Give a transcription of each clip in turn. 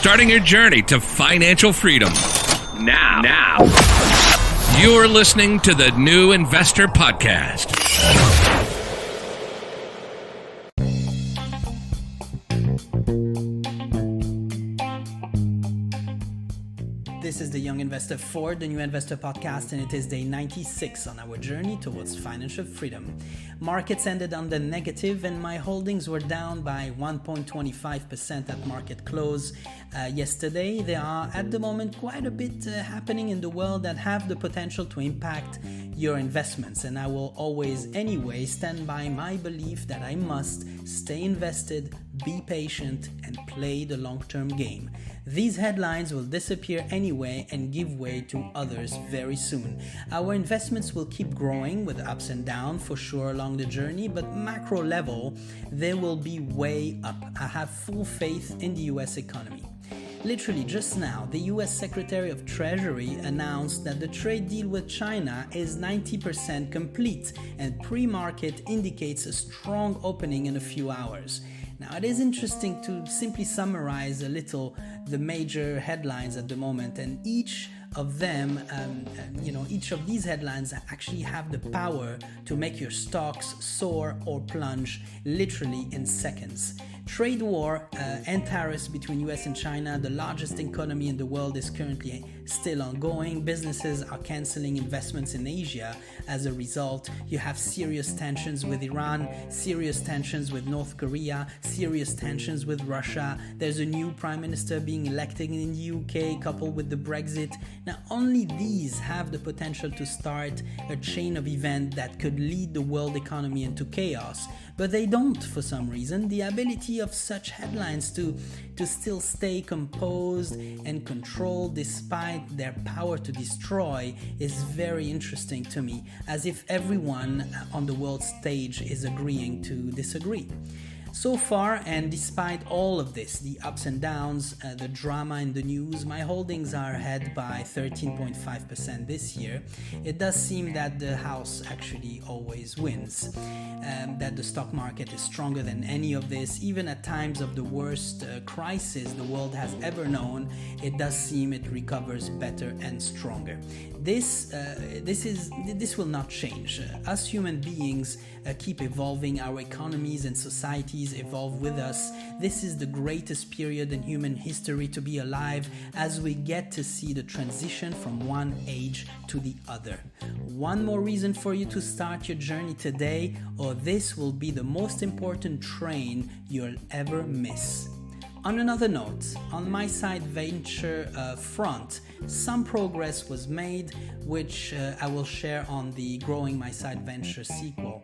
starting your journey to financial freedom. Now. You're listening to the New Investor Podcast. This is the Young Investor for the New Investor Podcast, and it is day 96 on our journey towards financial freedom. Markets ended on the negative, and my holdings were down by 1.25% at market close yesterday. There are at the moment quite a bit happening in the world that have the potential to impact your investments, and I will always anyway stand by my belief that I must stay invested, be patient, and play the long-term game. These headlines will disappear anyway and give way to others very soon. Our investments will keep growing with ups and downs for sure along the journey, but macro level, they will be way up. I have full faith in the US economy. Literally just now, the US Secretary of Treasury announced that the trade deal with China is 90% complete, and pre-market indicates a strong opening in a few hours. Now, it is interesting to simply summarize a little the major headlines at the moment, and each of them, each of these headlines actually have the power to make your stocks soar or plunge literally in seconds. Trade war and tariffs between US and China, the largest economy in the world, is currently still ongoing. Businesses are canceling investments in Asia. As a result, you have serious tensions with Iran, serious tensions with North Korea, serious tensions with Russia. There's a new prime minister being elected in the UK, coupled with the Brexit. Now, only these have the potential to start a chain of events that could lead the world economy into chaos, but they don't for some reason. The ability of such headlines to still stay composed and controlled despite their power to destroy is very interesting to me, as if everyone on the world stage is agreeing to disagree. So far, and despite all of this, the ups and downs, the drama in the news, my holdings are ahead by 13.5% this year. It does seem that the house actually always wins, that the stock market is stronger than any of this. Even at times of the worst crisis the world has ever known, it does seem it recovers better and stronger. This will not change. Us human beings keep evolving. Our economies and societies evolve with us. This is the greatest period in human history to be alive, as we get to see the transition from one age to the other. One more reason for you to start your journey today, or this will be the most important train you'll ever miss. On another note, on my side venture front, some progress was made, which I will share on the Growing My Side Venture sequel.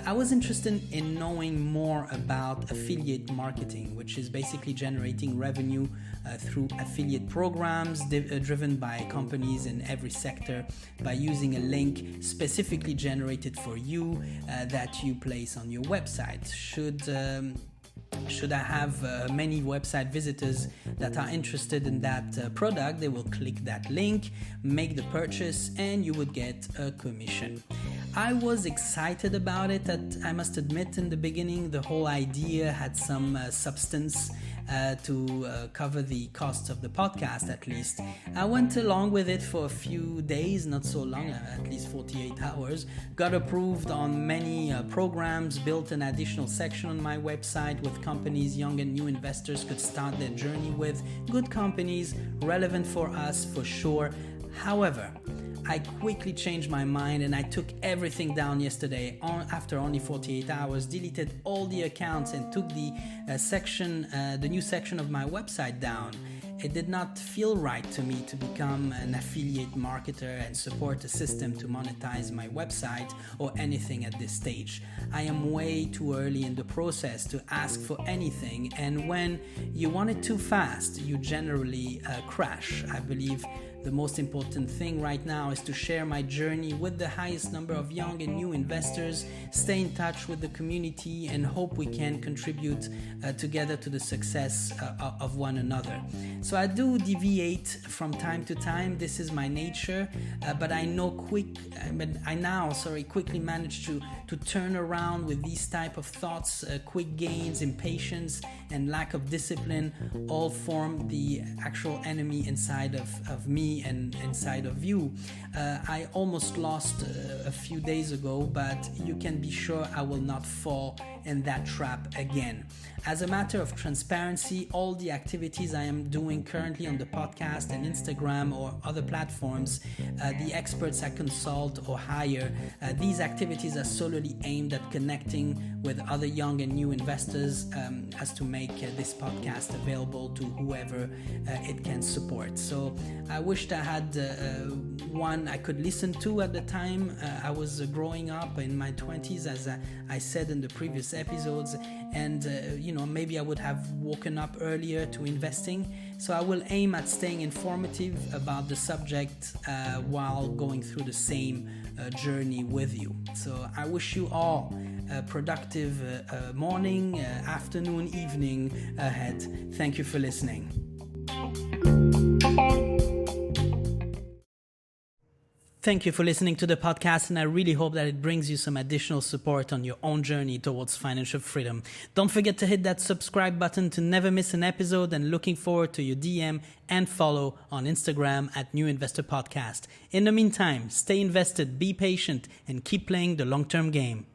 I was interested in knowing more about affiliate marketing, which is basically generating revenue through affiliate programs driven by companies in every sector by using a link specifically generated for you that you place on your website. Should I have many website visitors that are interested in that product, they will click that link, make the purchase, and you would get a commission. I was excited about it. I must admit, in the beginning, the whole idea had some substance to cover the cost of the podcast, at least. I went along with it for a few days, not so long, at least 48 hours. Got approved on many programs, built an additional section on my website with companies young and new investors could start their journey with. Good companies, relevant for us for sure. However, I quickly changed my mind and I took everything down yesterday after only 48 hours, deleted all the accounts and took the new section of my website down. It did not feel right to me to become an affiliate marketer and support a system to monetize my website or anything at this stage. I am way too early in the process to ask for anything, and when you want it too fast, you generally crash. I believe The most important thing right now is to share my journey with the highest number of young and new investors, stay in touch with the community, and hope we can contribute together to the success of one another. So I do deviate from time to time. This is my nature, but I now quickly manage to turn around with these type of thoughts. Quick gains, impatience, and lack of discipline all form the actual enemy inside of me and inside of you. I almost lost a few days ago, but you can be sure I will not fall in that trap again. As a matter of transparency, all the activities I am doing currently on the podcast and Instagram or other platforms, the experts I consult or hire, these activities are solely aimed at connecting with other young and new investors as to make this podcast available to whoever it can support. So I wished I had one I could listen to at the time I was growing up in my 20s, as I said in the previous episodes, and maybe I would have woken up earlier to investing. So I will aim at staying informative about the subject while going through the same journey with you. So I wish you all a productive morning, afternoon, evening ahead. Thank you for listening. Thank you for listening to the podcast, and I really hope that it brings you some additional support on your own journey towards financial freedom. Don't forget to hit that subscribe button to never miss an episode, and looking forward to your DM and follow on Instagram at New Investor Podcast. In the meantime, stay invested, be patient, and keep playing the long-term game.